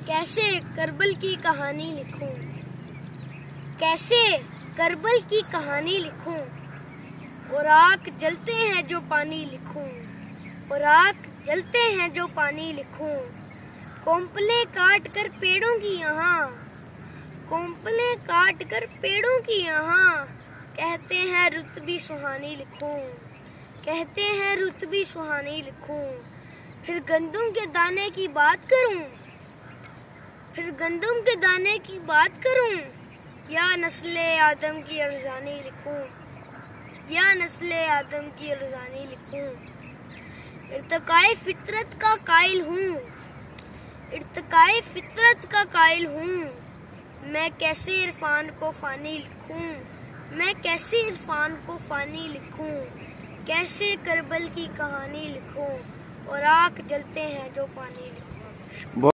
कैसे करबल की कहानी लिखूं, कैसे करबल की कहानी लिखूं, और आग जलते हैं जो पानी लिखूं, और आग जलते हैं जो पानी लिखूं। कोंपले काट कर पेड़ों की यहाँ, कोंपले काट कर पेड़ों की यहाँ, कहते हैं रुत भी सुहानी लिखूं, कहते हैं रुत भी सुहानी लिखूं। फिर गंदम के दाने की बात करूं, फिर गंदम के दाने की बात करूं, या नस्ले आदम की अरज़ानी लिखूं, या नस्ले आदम की अरज़ानी लिखूं। इर्तिकाए फितरत का कायल हूँ, इर्तिकाए फितरत का कायल हूँ। मैं कैसे इरफान को फानी लिखूं, मैं कैसे इरफान को फानी लिखूं। कैसे करबल की कहानी लिखूं, और आग जलते हैं जो पानी लिखूं।